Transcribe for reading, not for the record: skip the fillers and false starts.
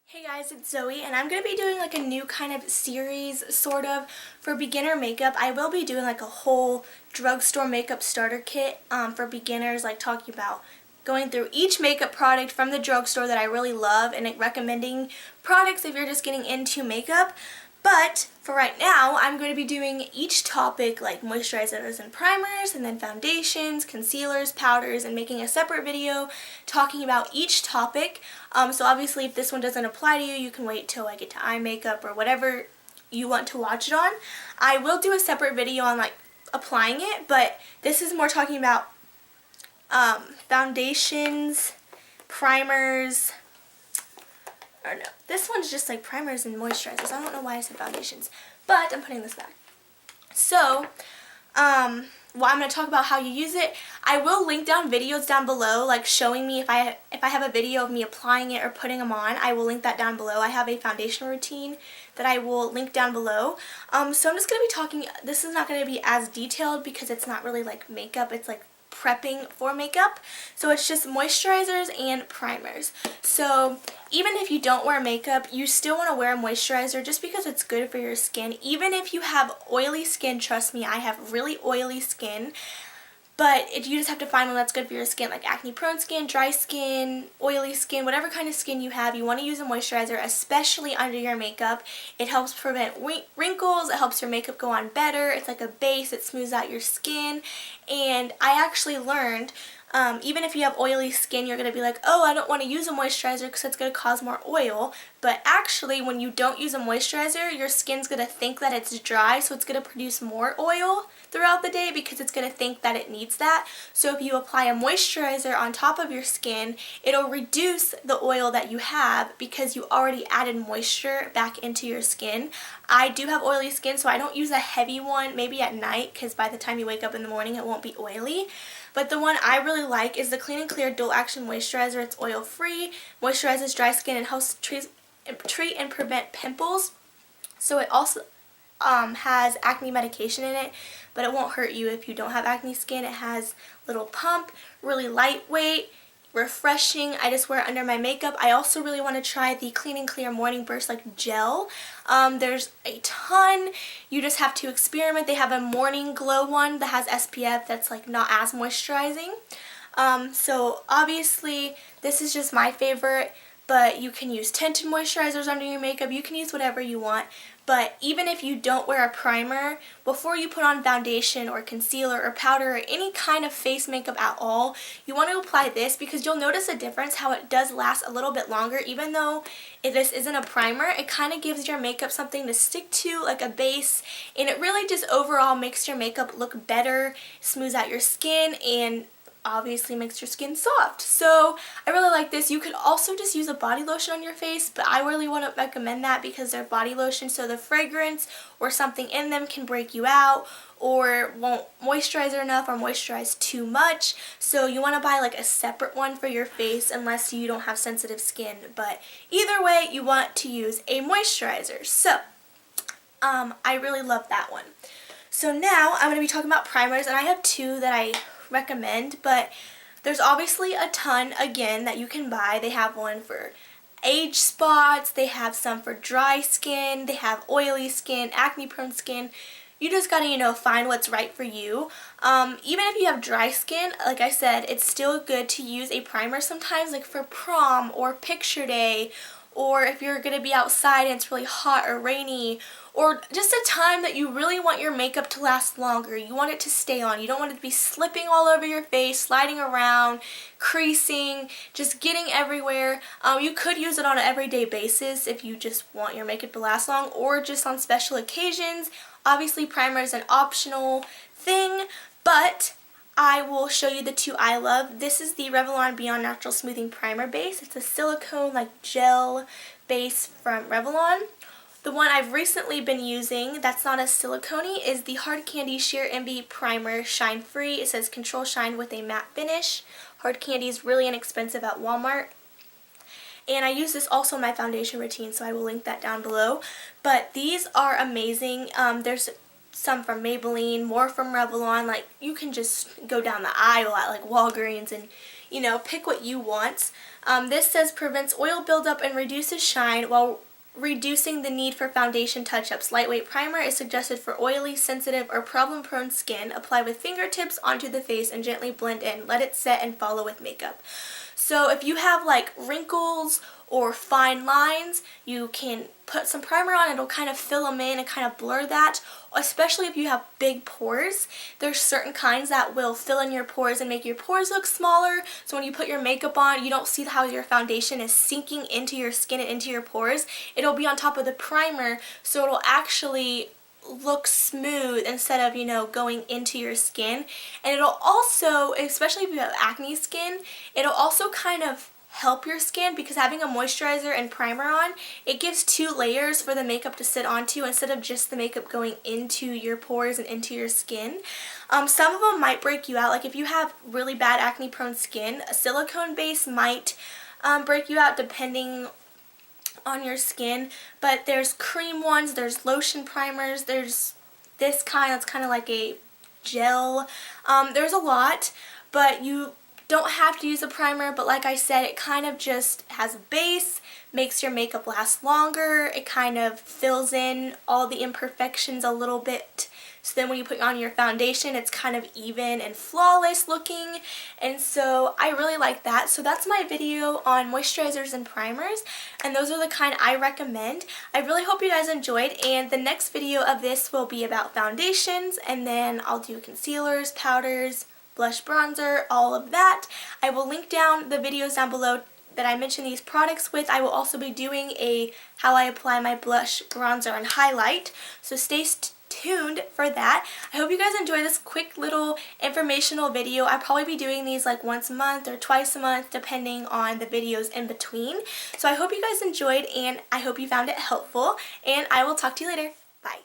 Hey guys, it's Zoe, and I'm going to be doing like a new kind of series, sort of, for beginner makeup. I will be doing like a whole drugstore makeup starter kit for beginners, like talking about going through each makeup product from the drugstore that I really love and like recommending products if you're just getting into makeup. But for right now, I'm going to be doing each topic like moisturizers and primers, and then foundations, concealers, powders, and making a separate video talking about each topic. So obviously if this one doesn't apply to you, you can wait till I get to eye makeup or whatever you want to watch it on. I will do a separate video on like applying it, but this is more talking about foundations, primers, or no, this one's just like primers and moisturizers. I don't know why I said foundations, but I'm putting this back. So, well, I'm going to talk about how you use it. I will link down videos down below, like showing me if I have a video of me applying it or putting them on. I will link that down below. I have a foundation routine that I will link down below. So I'm just going to be talking, this is not going to be as detailed because it's not really like makeup, it's like prepping for makeup. So it's just moisturizers and primers. So even if you don't wear makeup, you still want to wear a moisturizer just because it's good for your skin. Even if you have oily skin, trust me, I have really oily skin. But you just have to find one that's good for your skin, like acne-prone skin, dry skin, oily skin, whatever kind of skin you have. You want to use a moisturizer, especially under your makeup. It helps prevent wrinkles. It helps your makeup go on better. It's like a base. It smooths out your skin. And I actually learned, even if you have oily skin, you're going to be like, oh, I don't want to use a moisturizer because it's going to cause more oil. But actually, when you don't use a moisturizer, your skin's going to think that it's dry, so it's going to produce more oil throughout the day because it's going to think that it needs that. So if you apply a moisturizer on top of your skin, it'll reduce the oil that you have because you already added moisture back into your skin. I do have oily skin, so I don't use a heavy one, maybe at night, because by the time you wake up in the morning, it won't be oily. But the one I really like is the Clean and Clear Dual Action Moisturizer. It's oil-free, moisturizes dry skin, and helps treat and prevent pimples. So it also has acne medication in it, but it won't hurt you if you don't have acne skin. It has little pump, really lightweight, refreshing. I just wear it under my makeup. I also really want to try the Clean and Clear Morning Burst like gel. There's a ton. You just have to experiment. They have a morning glow one that has SPF that's like not as moisturizing. So obviously this is just my favorite, but you can use tinted moisturizers under your makeup. You can use whatever you want. But even if you don't wear a primer, before you put on foundation or concealer or powder or any kind of face makeup at all, you want to apply this because you'll notice a difference how it does last a little bit longer. Even though this isn't a primer, it kind of gives your makeup something to stick to, like a base, and it really just overall makes your makeup look better, smooths out your skin, and obviously makes your skin soft. So I really like this. You could also just use a body lotion on your face, but I really want to recommend that because they're body lotion, so the fragrance or something in them can break you out or won't moisturize it enough or moisturize too much. So you want to buy like a separate one for your face unless you don't have sensitive skin. But either way, you want to use a moisturizer. So I really love that one. So now I'm going to be talking about primers, and I have two that I recommend, but there's obviously a ton again that you can buy. They have one for age spots, they have some for dry skin, they have oily skin, acne prone skin. You just gotta, find what's right for you. Even if you have dry skin, like I said, it's still good to use a primer sometimes, like for prom or picture day, or if you're going to be outside and it's really hot or rainy, or just a time that you really want your makeup to last longer. You want it to stay on. You don't want it to be slipping all over your face, sliding around, creasing, just getting everywhere. You could use it on an everyday basis if you just want your makeup to last long, or just on special occasions. Obviously, primer is an optional thing, but I will show you the two I love. This is the Revlon Beyond Natural Smoothing Primer Base. It's a silicone like gel base from Revlon. The one I've recently been using that's not as silicone-y is the Hard Candy Sheer MB Primer Shine Free. It says Control Shine with a matte finish. Hard Candy is really inexpensive at Walmart. And I use this also in my foundation routine, so I will link that down below. But these are amazing. There's some from Maybelline, more from Revlon. Like, you can just go down the aisle at like Walgreens and you know, pick what you want. This says prevents oil buildup and reduces shine while reducing the need for foundation touch-ups. Lightweight primer is suggested for oily, sensitive, or problem-prone skin. Apply with fingertips onto the face and gently blend in. Let it set and follow with makeup. So if you have like wrinkles or fine lines, you can put some primer on. It'll kind of fill them in and kind of blur that. Especially if you have big pores, there's certain kinds that will fill in your pores and make your pores look smaller. So when you put your makeup on, you don't see how your foundation is sinking into your skin and into your pores. It'll be on top of the primer, so it'll actually look smooth instead of, you know, going into your skin. And it'll also, especially if you have acne skin, it'll also kind of help your skin, because having a moisturizer and primer on, it gives 2 layers for the makeup to sit onto instead of just the makeup going into your pores and into your skin. Some of them might break you out. Like if you have really bad acne prone skin, a silicone base might break you out depending on your skin. But there's cream ones, there's lotion primers, there's this kind that's kind of like a gel. There's a lot, but you don't have to use a primer, but like I said, it kind of just has a base, makes your makeup last longer, it kind of fills in all the imperfections a little bit, so then when you put on your foundation, it's kind of even and flawless looking, and so I really like that. So that's my video on moisturizers and primers, and those are the kind I recommend. I really hope you guys enjoyed, and the next video of this will be about foundations, and then I'll do concealers, powders, blush, bronzer, all of that. I will link down the videos down below that I mentioned these products with. I will also be doing a how I apply my blush, bronzer, and highlight, so stay tuned for that. I hope you guys enjoy this quick little informational video. I'll probably be doing these like once a month or twice a month depending on the videos in between. So I hope you guys enjoyed, and I hope you found it helpful, and I will talk to you later. Bye.